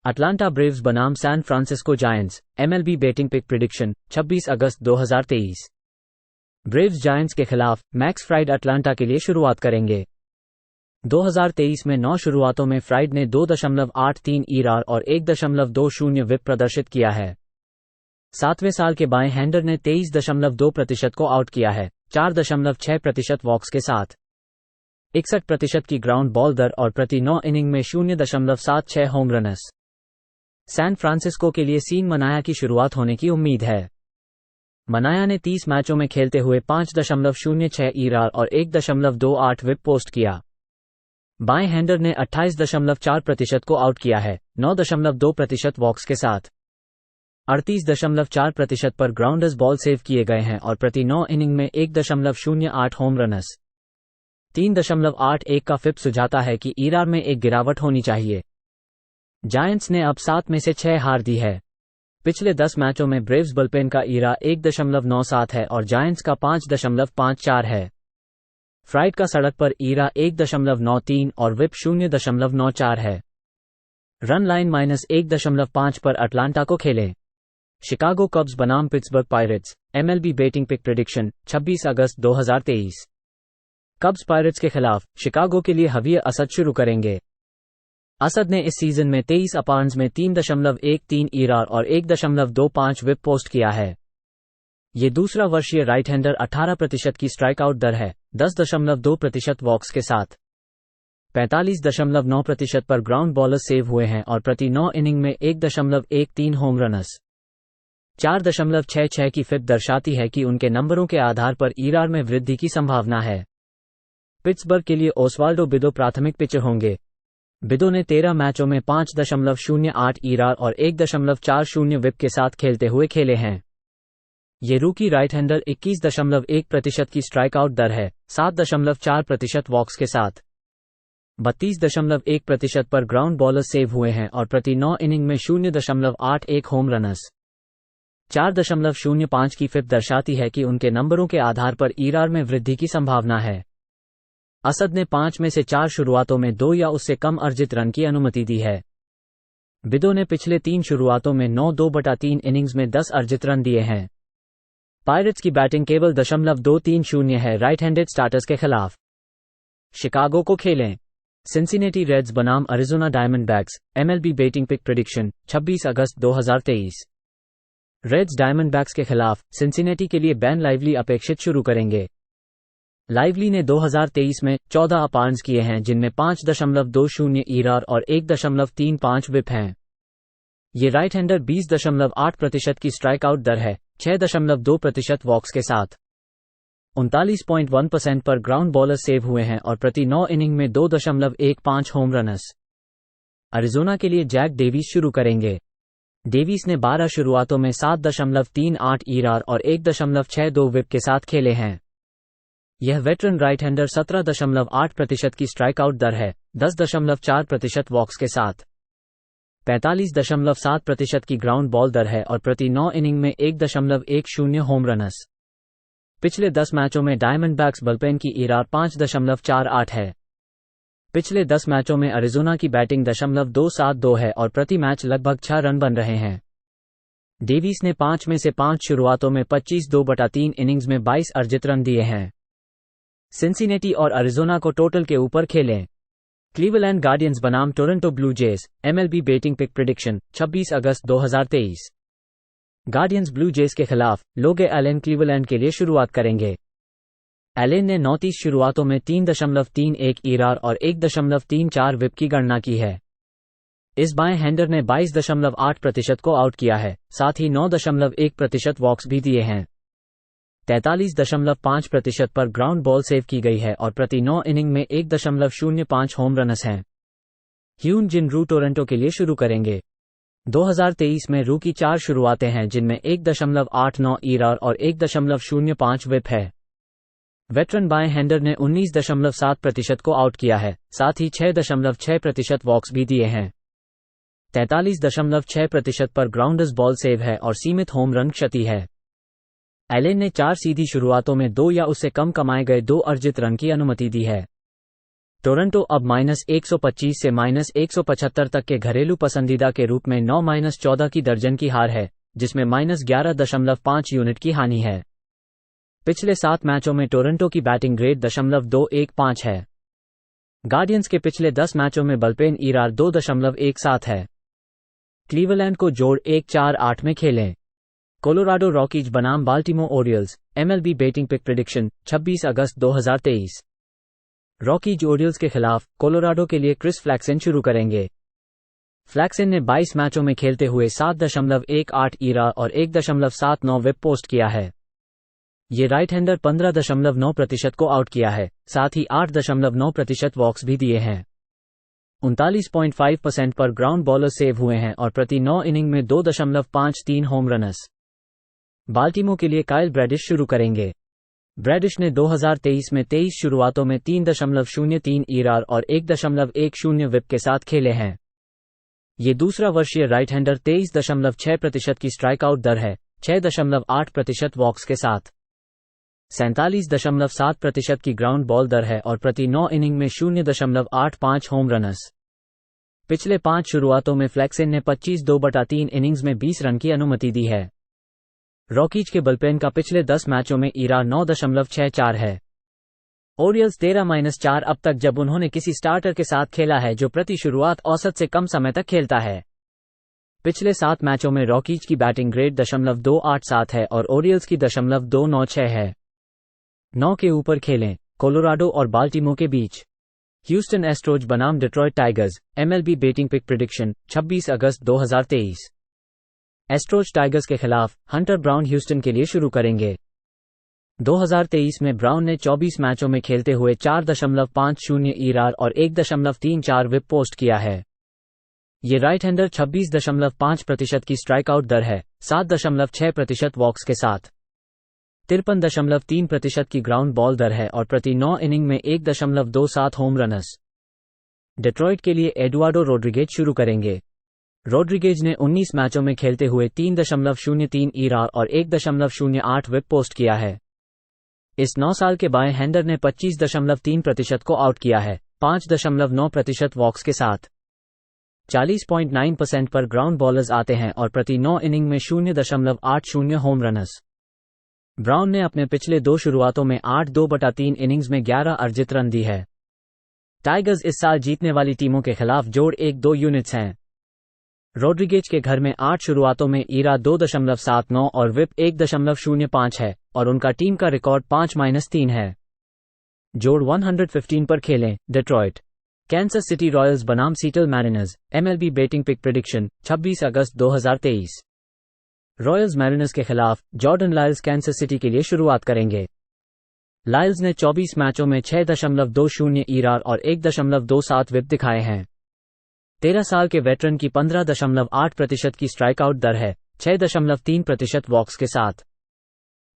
Atlanta Braves बनाम San Francisco Giants, MLB batting pick prediction 26 अगस्त 2023। Braves Giants के खिलाफ मैक्स फ्राइड अटलांटा के लिए शुरुआत करेंगे। 2023 में 9 शुरुआतों में फ्राइड ने 2.83 ईआरआर और 1.20 विप प्रदर्शित किया है। 7वें साल के बाएं हैंडर ने 23.2% को आउट किया है, 4.6% वॉक्स के साथ। 61% की ग्राउंड बॉल दर और प्रति 9 इनिंग में 0.76 होम रनस। सैन फ्रांसिस्को के लिए सीन मनाया की शुरुआत होने की उम्मीद है। मनाया ने 30 मैचों में खेलते हुए 5.06 ईआरआर और 1.28 विप पोस्ट किया। बाएं हैंडर ने 28.4% को आउट किया है, 9.2% वॉक्स के साथ। 38.4% पर ग्राउंडर्स बॉल सेव किए गए हैं और प्रति 9 इनिंग में 1.08 होम रनस। 3.81 का फिप सुझाता है कि ईआरआर में एक गिरावट होनी चाहिए। जायंट्स ने अब 7 में से 6 हार दी है। पिछले 10 मैचों में ब्रेव्स बुलपेन का ईआरआर 1.97 है और जायंट्स का 5.54 है। फ्राइड का सड़क पर ईआरआर 1.93 और विप 0.94 है। रन लाइन -1.5 पर अटलांटा को खेलें। शिकागो कब्स बनाम Pittsburgh Pirates, MLB batting pick prediction 26 अगस्त 2023। कब्स पायरेट्स के खिलाफ शिकागो के लिए हवीर असद शुरू करेंगे। असद ने इस सीजन में 23 अपॉर्न्स में 3.13 ईआरआर और 1.25 विप पोस्ट किया है। ये दूसरा वर्षीय राइट हैंडर 18% की स्ट्राइकआउट दर है, 10.2% वॉक्स के साथ। 45.9% पर ग्राउंड बॉलर सेव हुए हैं और प्रति 9 इनिंग में 1.13 होम रनस। 4.66 की फिप दर्शाती है कि उनके नंबरों के आधार पर ईआरआर में वृद्धि की संभावना है। पिट्सबर्ग के लिए ओस्वाल्डो बिदो प्राथमिक पिचर होंगे। बिदो ने 13 मैचों में 5.08 ईआरआर और 1.40 विप के साथ खेलते हुए खेले हैं। ये रूकी राइट हैंडर 21.1% की स्ट्राइकआउट दर है, 7.4% वॉक्स के साथ। 32.1% पर ग्राउंड बॉलर सेव हुए हैं और प्रति 9 इनिंग में 0.81 होम रनस। 4.05 की फिप दर्शाती है कि उनके नंबरों के आधार पर ईआरआर में वृद्धि की संभावना है। असद ने 5 में से 4 शुरुआतों में 2 या उससे कम अर्जित रन की अनुमति दी है। बिदो ने पिछले 3 शुरुआतों में 9/2 इनिंग्स में 10 अर्जित रन दिए हैं। पायरेट्स की बैटिंग केवल 0.230 है राइट हैंडेड स्टार्टर्स के खिलाफ। शिकागो को खेलें। सिंसिनेटी रेड्स बनाम Arizona Diamondbacks, MLB batting pick prediction 26 अगस्त 2023। रेड्स डायमंडबैक्स के खिलाफ सिंसिनेटी के लिए बेन लाइवली अपेक्षित शुरू करेंगे। लाइवली ने 2023 में 14 अपॉर्न्स किए हैं जिनमें 5.20 ईआरआर और 1.35 विप हैं। ये राइट हैंडर 20.8% की स्ट्राइकआउट दर है, 6.2% वॉक्स के साथ। 39.1% पर ग्राउंड बॉलर सेव हुए हैं और प्रति 9 इनिंग में 2.15 होम रनस। अरिजोना के लिए जैक डेविस शुरू करेंगे। डेविस ने 12 शुरुआतों में 7.38 ईआरआर और 1.62 विप के साथ खेले हैं। यह वेटरन राइट हैंडर 17.8% की स्ट्राइकआउट दर है, 10.4% वॉक्स के साथ। 45.7% की ग्राउंड बॉल दर है और प्रति 9 इनिंग में 1.10 होम रनस। पिछले 10 मैचों में डायमंडबैक्स बुलपेन की ईआरआर 5.48 है। पिछले 10 मैचों में अरिजोना की बैटिंग 0.272 है और प्रति मैच लगभग 6 रन बन रहे हैं। डेविस ने 5 में से 5 शुरुआतों में 25/2 इनिंग्स में 22 अर्जित रन दिए हैं। सिंसिनेटी और अरिजोना को टोटल के ऊपर खेलें। क्लीवलैंड गार्डियंस बनाम Toronto Blue Jays, MLB batting pick prediction 26 अगस्त 2023। गार्डियंस ब्लू जेज के खिलाफ लोगे एलेन क्लीवलैंड के लिए शुरुआत करेंगे। एलेन ने 39 शुरुआतों में 3.31 ईआरआर और 1.34 विप की गणना की है। इस बाएं हैंडर ने 22.8% को आउट किया है, साथ ही 9.1% वॉक्स भी दिए हैं। 43.5% पर ग्राउंड बॉल सेव की गई है और प्रति 9 इनिंग में 1.05 होम रनस हैं। ह्यून जिन रू टोरंटो के लिए शुरू करेंगे। 2023 में रू की 4 शुरुआतें हैं जिनमें 1.89 ईआरआर और 1.05 विप है। वेटरन बाएं हैंडर ने 19.7% को आउट किया है, साथ ही 6.6% वॉक्स भी दिए हैं। 43.6% पर ग्राउंडर्स बॉल सेव है और सीमित होम रन क्षति है। एलेन ने 4 सीधी शुरुआतों में 2 या उससे कम कमाए गए 2 अर्जित रन की अनुमति दी है। टोरंटो अब -125 से -175 तक के घरेलू पसंदीदा के रूप में 9-14 की दर्जन की हार है, जिसमें -11.5 यूनिट की हानि है। पिछले 7 मैचों में टोरंटो की बैटिंग ग्रेड .215 है। गार्डियंस के पिछले 10 मैचों में बुलपेन ईआरआर 2.17 है। क्लीवलैंड को जोड़ 1-4-8 में खेलें। कोलोराडो रॉकीज बनाम Baltimore Orioles, MLB betting pick prediction 26 अगस्त 2023। रॉकीज ओरियल्स के खिलाफ कोलोराडो के लिए क्रिस फ्लैक्सन शुरू करेंगे। फ्लैक्सन ने 22 मैचों में खेलते हुए 7.18 ईआरआर और 1.79 विप पोस्ट किया है। ये राइट हैंडर 15.9% को आउट किया है, साथ ही 8.9% वॉक्स भी दिए हैं। 39.5% पर ग्राउंड बॉलर सेव हुए हैं और प्रति 9 इनिंग में 2.53 होम रनर्स। बाल्टिमोर के लिए काइल ब्रैडिश शुरू करेंगे। ब्रैडिश ने 2023 में 23 शुरुआतों में 3.03 ईआरआर और 1.10 विप के साथ खेले हैं। ये दूसरा वर्षीय राइट हैंडर 23.6% की स्ट्राइकआउट दर है, 6.8% वॉक्स के साथ। 47.7% की ग्राउंड बॉल दर है और प्रति 9 इनिंग में 0.85 होम रनर्स। पिछले 5 शुरुआतों में फ्लैक्सन ने 25/2/3 इनिंग्स में 20 रन की अनुमति दी है। रॉकीज के बुलपेन का पिछले 10 मैचों में ईआरआर 9.64 है। ओरियल्स 13-4 अब तक जब उन्होंने किसी स्टार्टर के साथ खेला है जो प्रति शुरुआत औसत से कम समय तक खेलता है। पिछले 7 मैचों में रॉकीज की बैटिंग ग्रेड .287 है और ओरियल्स की .296 है। 9 के ऊपर खेलें। कोलोराडो और बाल्टिमोर के बीच ह्यूस्टन एस्ट्रोज बनाम Detroit Tigers, MLB betting pick prediction 26 अगस्त 2023। एस्ट्रोज टाइगर्स के खिलाफ हंटर ब्राउन ह्यूस्टन के लिए शुरू करेंगे। 2023 में ब्राउन ने 24 मैचों में खेलते हुए 4.50 ईआरआर और 1.34 विप पोस्ट किया है। ये राइट हैंडर 26.5% की स्ट्राइकआउट दर है, 7.6% वॉक्स के साथ। 53.3% की ग्राउंड बॉल दर है और प्रति 9 इनिंग में 1.27 होम रनर्स। डिट्रॉइट के लिए एडुआर्डो रोड्रिगेज शुरू करेंगे। रोड्रिगेज ने 19 मैचों में खेलते हुए 3.03 ईआरआर और 1.08 विप पोस्ट किया है। इस 9 साल के बाएं हैंडर ने 25.3% को आउट किया है, 5.9% वॉक्स के साथ। 40.9% पर ग्राउंड बॉलर्स आते हैं और प्रति 9 इनिंग में 0.80 होम रनर्स। ब्राउन ने अपने पिछले 2 शुरुआतों में 8/2/3 इनिंग्स में 11 अर्जित रन दी है। टाइगर्स इस साल जीतने वाली टीमों के खिलाफ जोड़ 1-2 यूनिट्स हैं। रोड्रिगेज के घर में 8 शुरुआतों में ईआरआर 2.79 और विप 1.05 है और उनका टीम का रिकॉर्ड 5-3 है। जोड़ 115 पर खेलें। डिट्रॉइट कैंसस सिटी रॉयल्स बनाम Seattle Mariners, MLB betting pick prediction 26 अगस्त 2023। रॉयल्स मैरिनर्स के खिलाफ जॉर्डन लायल्स कैंसस सिटी के लिए शुरुआत करेंगे। लायल्स ने 24 मैचों में 6.20 ईआरआर और 1.27 विप दिखाए हैं। 13 साल के वेटरन की 15.8% की स्ट्राइकआउट दर है, 6.3% वॉक्स के साथ।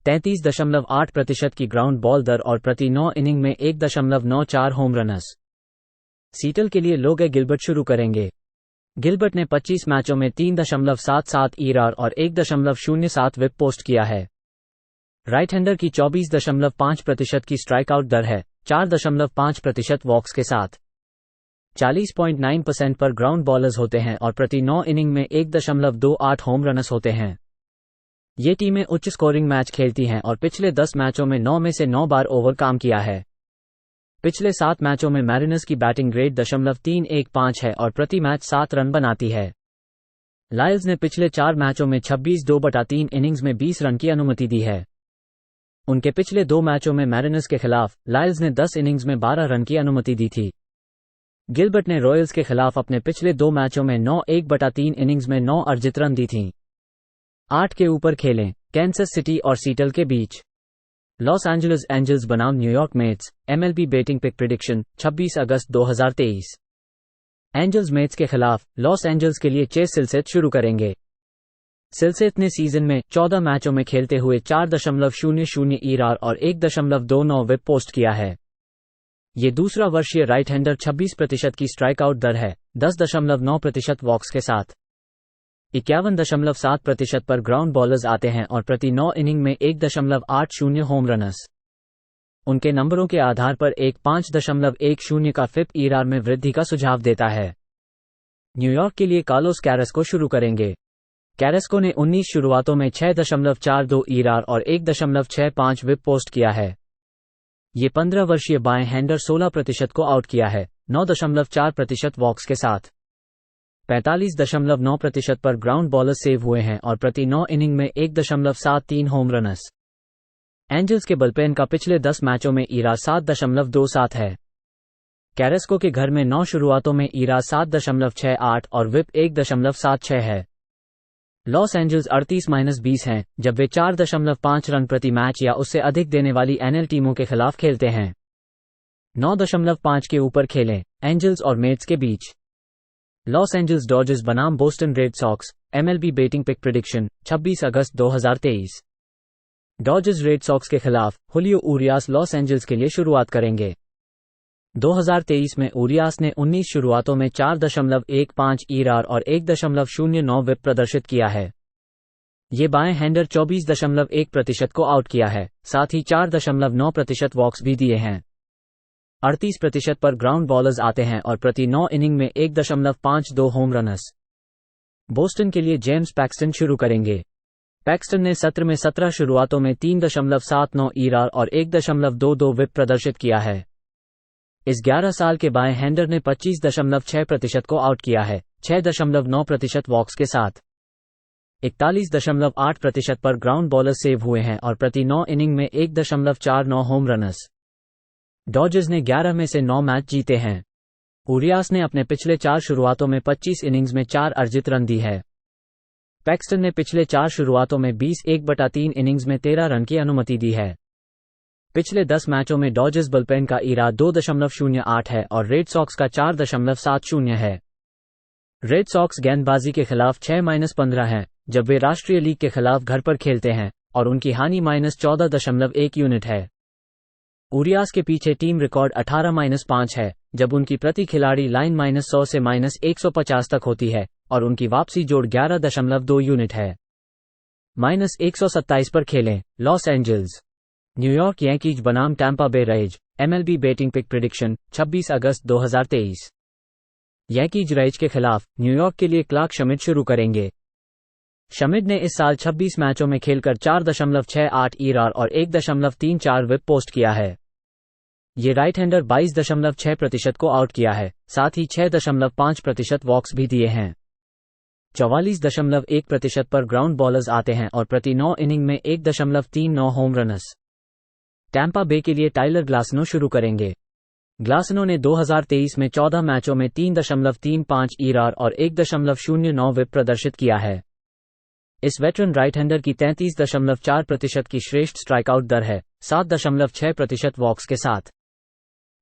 33.8% की ग्राउंड बॉल दर और प्रति 9 इनिंग में 1.94 होम रनर्स। सीटल के लिए लोगे गिलबर्ट शुरू करेंगे। गिलबर्ट ने 25 मैचों में 3.77 ईआरआर और 1.07 विप पोस्ट किया है। राइट हैंडर की 24.5% की स्ट्राइकआउट दर है, 4.5% वॉक्स के साथ। 40.9% पर ग्राउंड बॉलर्स होते हैं और प्रति 9 इनिंग में 1.28 होम रनर्स होते हैं। ये टीमें उच्च स्कोरिंग मैच खेलती हैं और पिछले 10 मैचों में 9 में से 9 बार ओवर काम किया है। पिछले 7 मैचों में मैरिनर्स की बैटिंग ग्रेड .315 है और प्रति मैच 7 रन बनाती है। लायल्स ने पिछले 4 मैचों में 26/2/3 इनिंग्स में 20 रन की अनुमति दी है। उनके पिछले 2 मैचों में मैरिनर्स के खिलाफ लायल्स ने 10 इनिंग्स में 12 रन की अनुमति दी थी। गिलबर्ट ने रॉयल्स के खिलाफ अपने पिछले 2 मैचों में 9/1/3 इनिंग्स में 9 अर्जित रन दी थीं। 8 के ऊपर खेलें। कैंसस सिटी और सीटल के बीच लॉस एंजलिस एंजल्स बनाम New York Mets, MLB betting pick prediction 26 अगस्त 2023। एंजल्स मेट्स के खिलाफ लॉस एंजल्स के लिए चेस सिलसेट शुरू करेंगे। सिलसेट ने सीजन में 14 मैचों में खेलते हुए 4.00 ईआरआर और 1.29 विप पोस्ट किया है। ये दूसरा वर्षीय राइट हैंडर 26% की स्ट्राइकआउट दर है, 10.9% वॉक्स के साथ। 51.7% पर ग्राउंड बॉलर्स आते हैं और प्रति 9 इनिंग में 1.80 होम रनर्स। उनके नंबरों के आधार पर एक 5.10 का फिप ईआरआर में वृद्धि का सुझाव देता है। न्यूयॉर्क के लिए कार्लोस कैरेस्को शुरू करेंगे। कैरेस्को ने 19 शुरुआतों में 6.42 ईआरआर और 1.65 विप पोस्ट किया है। ये 15 वर्षीय बाएं हैंडर 16% को आउट किया है, 9.4% वॉक्स के साथ। 45.9% पर ग्राउंड बॉलर सेव हुए हैं और प्रति 9 इनिंग में 1.73 होम रनस। एंजल्स के बुलपेन का पिछले 10 मैचों में ईआरआर 7.27 है। कैरेस्को के घर में 9 शुरुआतों में ईआरआर 7.68 और विप 1.76 है। लॉस एंजल्स 38-20 हैं, जब वे 4.5 रन प्रति मैच या उससे अधिक देने वाली एनएल टीमों के खिलाफ खेलते हैं। 9.5 के ऊपर खेलें, एंजल्स और मेट्स के बीच। लॉस एंजल्स डॉजर्स बनाम Boston Red Sox, MLB betting pick prediction, 26 अगस्त 2023। डॉजर्स रेड सॉक्स के खिलाफ हुलियो उरियास लॉस एंजल्स के लिए शुरुआत करेंगे। 2023 में उरियास ने 19 शुरुआतों में 4.15 ईआरआर और 1.09 विप प्रदर्शित किया है। ये बाएं हैंडर 24.1% को आउट किया है, साथ ही 4.9% वॉक्स भी दिए हैं। 38% पर ग्राउंड बॉलर्स आते हैं और प्रति 9 इनिंग में 1.52 होम रनस। बोस्टन के लिए जेम्स पैक्सटन शुरू करेंगे। पैक्सटन ने सत्र में 17 शुरुआतों में 3.79 ईआरआर और 1.22 विप प्रदर्शित किया है। इस 11 साल के बाएं हैंडर ने 25.6% को आउट किया है, 6.9% वॉक्स के साथ। 41.8% पर ग्राउंड बॉलर सेव हुए हैं और प्रति 9 इनिंग में 1.49 होम रनस। डॉजर्स ने 11 में से 9 मैच जीते हैं। उरियास ने अपने पिछले 4 शुरुआतों में 25 इनिंग्स में 4 अर्जित रन दी है। पैक्सटन ने पिछले 4 शुरुआतों में 20.1/3 इनिंग्स में 13 रन की अनुमति दी है। पिछले 10 मैचों में डॉजर्स बुलपेन का ईआरआर 2.08 है और रेड सॉक्स का 4.70 है। रेड सॉक्स गेंदबाजी के खिलाफ 6-15 है, जब वे राष्ट्रीय लीग के खिलाफ घर पर खेलते हैं, और उनकी हानि -14.1 यूनिट है। उरियास के पीछे टीम रिकॉर्ड 18-5 है, जब उनकी प्रति खिलाड़ी लाइन -100 से -150 तक होती है, और उनकी वापसी जोड़ 11.2 यूनिट है। -127 पर खेलें, लॉस एंजल्स न्यूयॉर्क यांकीज बनाम Tampa Bay Rays, MLB betting pick prediction, 26 अगस्त 2023। यांकीज रेज के खिलाफ न्यूयॉर्क के लिए क्लार्क शमिड शुरू करेंगे। शमिड ने इस साल 26 मैचों में खेलकर 4.68 ईआरआर और 1.34 विप पोस्ट किया है। ये राइट हैंडर 22.6% को आउट किया है, साथ ही 6.5% वॉक्स भी दिए हैं। 44.1% पर ग्राउंड बॉलर्स आते हैं और प्रति 9 इनिंग में 1.39 होम रनस। टैंपा बे के लिए टाइलर ग्लासनो शुरू करेंगे। ग्लासनो ने 2023 में 14 मैचों में 3.35 ईआरआर और 1.09 विप प्रदर्शित किया है। इस वेटरन राइट हैंडर की 33.4% की श्रेष्ठ स्ट्राइकआउट दर है, 7.6% वॉक्स के साथ।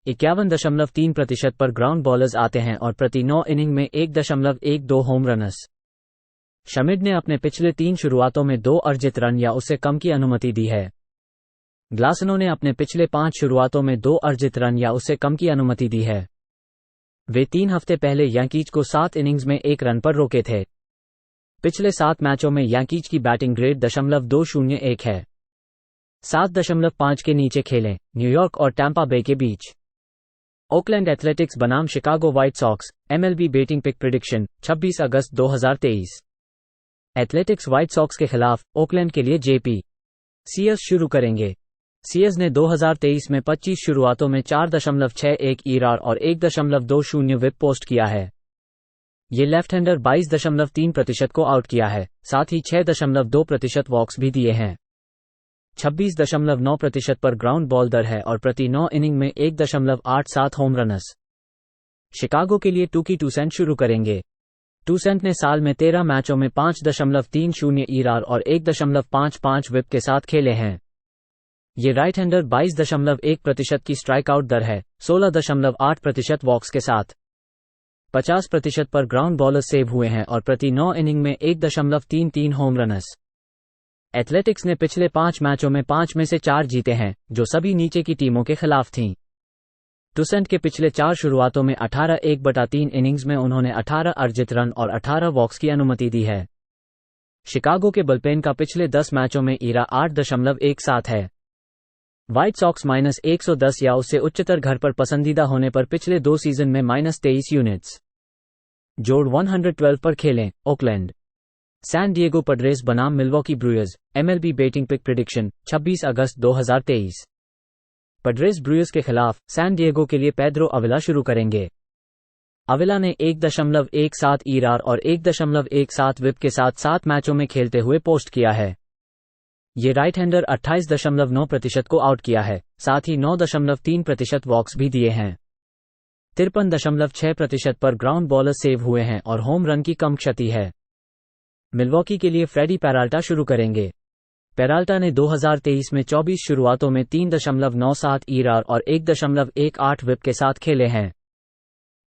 51.3% पर ग्राउंड बॉलर्स आते हैं और प्रति 9 इनिंग में 1.12 होम रनस। शमिड ने अपने पिछले 3 शुरुआतों में 2 अर्जित रन या उससे कम की अनुमति दी है। ग्लासनो ने अपने पिछले 5 शुरुआतों में 2 अर्जित रन या उससे कम की अनुमति दी है। वे 3 हफ्ते पहले यांकीज को 7 इनिंग्स में 1 रन पर रोके थे। पिछले 7 मैचों में यांकीज की बैटिंग ग्रेड .201 है। 7.5 के नीचे खेलें, न्यूयॉर्क और टैंपा बे के बीच। ओकलैंड एथलेटिक्स बनाम Chicago White Sox, MLB betting pick prediction, 26 अगस्त 2023। एथलेटिक्स व्हाइट सॉक्स के खिलाफ ओकलैंड के लिए जेपी सीएस शुरू करेंगे। सीएस ने 2023 में 25 शुरुआतों में 4.61 ईआरआर और 1.20 विप पोस्ट किया है। ये लेफ्ट हैंडर 22.3% को आउट किया है, साथ ही 6.2% वॉक्स भी दिए हैं। 26.9% पर ग्राउंड बॉल दर है और प्रति 9 इनिंग में 1.87 होम रनस। शिकागो के लिए टूकी टूसेंट शुरू करेंगे। टूसेंट ने साल में 13 मैचों में 5.30 ईआरआर और 1.55 विप के साथ खेले हैं। ये राइट हैंडर 22.1% की स्ट्राइकआउट दर है, 16.8% वॉक्स के साथ। 50% पर ग्राउंड बॉलर सेव हुए हैं और प्रति 9 इनिंग में 1.33 होम रनस। एथलेटिक्स ने पिछले 5 मैचों में 5 में से 4 जीते हैं, जो सभी नीचे की टीमों के खिलाफ थीं। टूसेंट के पिछले 4 शुरुआतों में 18.1/3 इनिंग्स में उन्होंने 18 अर्जित रन और 18 वॉक्स की अनुमति दी है। शिकागो के बुलपेन का पिछले 10 मैचों में ईआरआर 8.17 है। व्हाइट सॉक्स -110 या उससे उच्चतर घर पर पसंदीदा होने पर पिछले 2 सीजन में -23 यूनिट्स जोड़ 112 पर खेलें। ओकलैंड सैन डिएगो पड्रेस बनाम Milwaukee Brewers, MLB betting pick prediction 26 अगस्त 2023। पड्रेस ब्रूअर्स के खिलाफ सैन डिएगो के लिए पेड्रो अविला शुरू करेंगे। अविला ने 1.17 ERA और 1.17 विप के साथ 7 मैचों में खेलते हुए पोस्ट किया है। ये राइट हैंडर 28.9% को आउट किया है, साथ ही 9.3% वॉक्स भी दिए हैं। 53.6% पर ग्राउंड बॉलर सेव हुए हैं और होम रन की कम क्षति है। मिल्वॉकी के लिए फ्रेडी पेराल्टा शुरू करेंगे। पेराल्टा ने 2023 में 24 शुरुआतों में 3.97 ERA और 1.18 विप के साथ खेले हैं।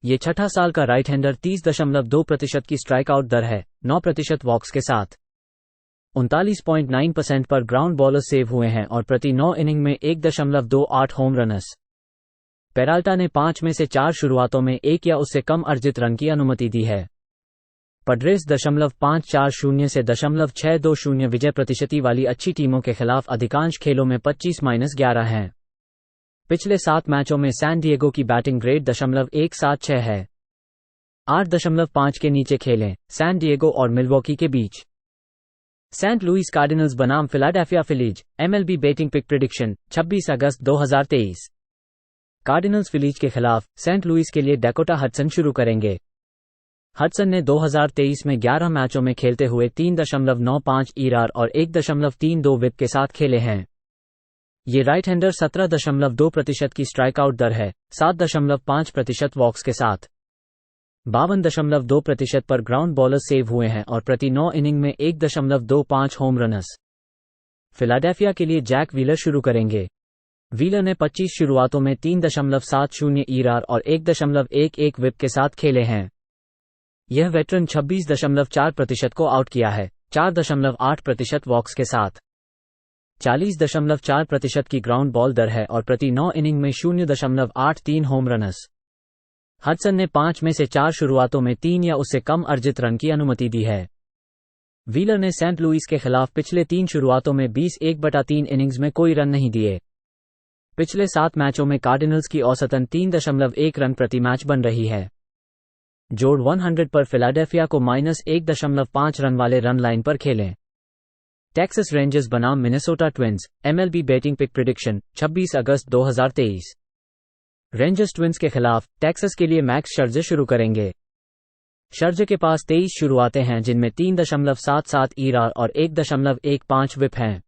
ये छठा साल का राइट हैंडर 30.2% की स्ट्राइक आउट दर है, 9% वॉक्स के साथ। 39.9% पर ग्राउंड बॉलर सेव हुए हैं और प्रति 9 इनिंग में 1.28 होम रनस। पेराल्टा ने 5 में से 4 शुरुआतों में 1 या उससे कम अर्जित रन की अनुमति दी है। पड्रेस 540 से 620 विजय प्रतिशती वाली अच्छी टीमों के खिलाफ अधिकांश खेलों में 25-11 हैं। पिछले 7 मैचों में सैन डिएगो की बैटिंग ग्रेड 176 है। 8.5 के नीचे खेलें। सैन डिएगो और मिल्वॉकी के बीच सेंट लुइस कार्डिनल्स बनाम Philadelphia Phillies, MLB betting pick prediction 26 अगस्त 2023। कार्डिनल्स फिलीज के खिलाफ सेंट लुइस के लिए डैकोटा हडसन शुरू करेंगे। हडसन ने 2023 में 11 मैचों में खेलते हुए 3.95 ERA और 1.32 विप के साथ खेले हैं। ये राइट हैंडर 17.2% की स्ट्राइक आउट दर है, 7.5% वॉक्स के साथ। 52.2% पर ग्राउंड बॉलर सेव हुए हैं और प्रति 9 इनिंग में 1.25 होम रनस। फिलाडेल्फिया के लिए जैक व्हीलर शुरू करेंगे। व्हीलर ने 25 शुरुआतों में 3.70 ERA और 1.11 विप के साथ खेले हैं। यह वेटरन 26.4% को आउट किया है, 4.8% वॉक्स के साथ। 40.4% की ग्राउंड बॉल दर है और प्रति 9 इनिंग में 0.83 होम रनस। हडसन ने 5 में से 4 शुरुआतों में 3 या उससे कम अर्जित रन की अनुमति दी है। व्हीलर ने सेंट लुइस के खिलाफ पिछले 3 शुरुआतों में 20.1/3 इनिंग्स में कोई रन नहीं दिए। पिछले 7 मैचों में कार्डिनल्स की औसतन 3.1 रन प्रति मैच बन रही है। जोड़ 100 पर फिलाडेल्फिया को -1.5 रन वाले रन लाइन पर खेलें। टेक्सास रेंजर्स बनाम Minnesota Twins, MLB betting pick prediction 26 अगस्त 2023। रेंजर्स ट्विंस के खिलाफ टेक्सास के लिए मैक्स शर्जे शुरू करेंगे। शर्जे के पास 23 शुरुआतें हैं जिनमें 3.77 ERA और 1.15 विप हैं।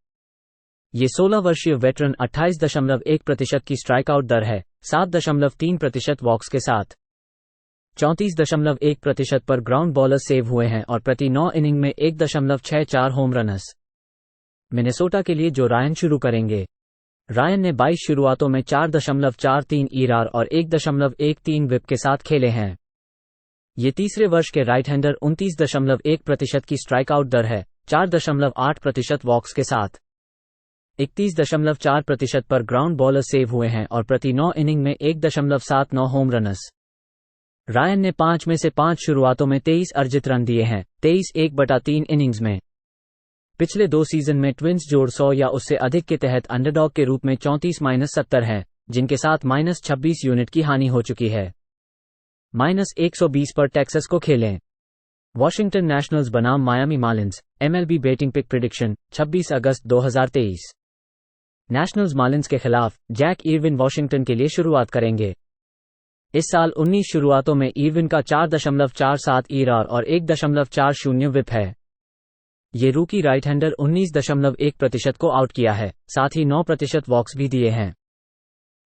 ये 16 वर्षीय वेटरन 28.1% की स्ट्राइक आउट दर है, 7.3% वॉक्स के साथ। 34.1% पर ग्राउंड बॉलर सेव हुए हैं और प्रति 9 इनिंग में 1.64 होम रनस। मिनेसोटा के लिए जो रायन शुरू करेंगे। रायन ने 22 शुरुआतों में 4.43 ERA और 1.13 विप के साथ खेले हैं। ये तीसरे वर्ष के राइट हैंडर 29.1% की स्ट्राइक आउट दर है, 4.8% वॉक्स के साथ। 31.4% पर ग्राउंड बॉलर सेव हुए हैं और प्रति 9 इनिंग में 1.79 होम रनस। रायन ने 5 में से 5 शुरुआतों में 23 अर्जित रन दिए हैं, 23.1/3 इनिंग्स में। पिछले 2 सीजन में ट्विंस जोड़ 100 या उससे अधिक के तहत अंडरडॉग के रूप में 34-70 हैं, जिनके साथ -26 यूनिट की हानि हो चुकी है। -120 पर टेक्सास को खेलें। वॉशिंगटन नेशनल्स बनाम Miami Marlins, MLB betting pick prediction 26 अगस्त 2023। नेशनल्स मार्लिंस के खिलाफ जैक इरविन वॉशिंगटन के लिए शुरुआत करेंगे। इस साल 19 शुरुआतों में इरविन का 4.47 ERA और 1.40 विप है। ये रूकी राइट हैंडर 19.1% को आउट किया है, साथ ही 9% वॉक्स भी दिए हैं।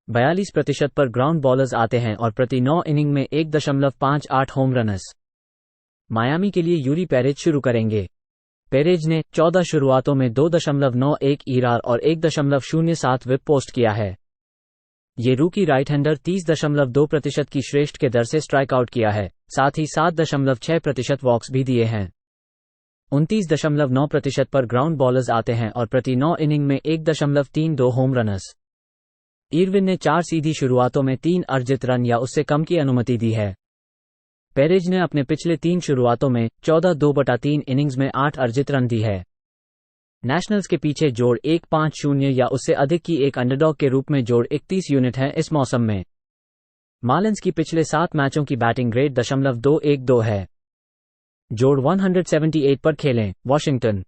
42% पर ग्राउंड बॉलर्स आते हैं और प्रति 9 इनिंग में 1.58 होम रनस। मायामी के लिए यूरी पेरेज शुरू करेंगे। पेरेज ने 14 शुरुआतों में 2.91 ERA और 1.07 विप पोस्ट किया है। ये रूकी राइट हैंडर 30.2% की श्रेष्ठ के दर से स्ट्राइक आउट किया है, साथ ही 7.6% वॉक्स भी दिए हैं। 29.9% पर ग्राउंड बॉलर्स आते हैं और प्रति 9 इनिंग में 1.32 होम रनस। इरविन ने 4 सीधी शुरुआतों में 3 अर्जित रन या उससे कम की अनुमति दी है। पेरेज ने अपने पिछले 3 शुरुआतों में 14 2/3 इनिंग्स में 8 अर्जित रन दी है। नेशनल्स के पीछे जोड़ 1.50 या उससे अधिक की एक अंडरडॉग के रूप में जोड़ 31 यूनिट है इस मौसम में। मार्लिंस की पिछले 7 मैचों की बैटिंग रेट .212 है। जोड़ 178 पर खेलें, वॉशिंगटन।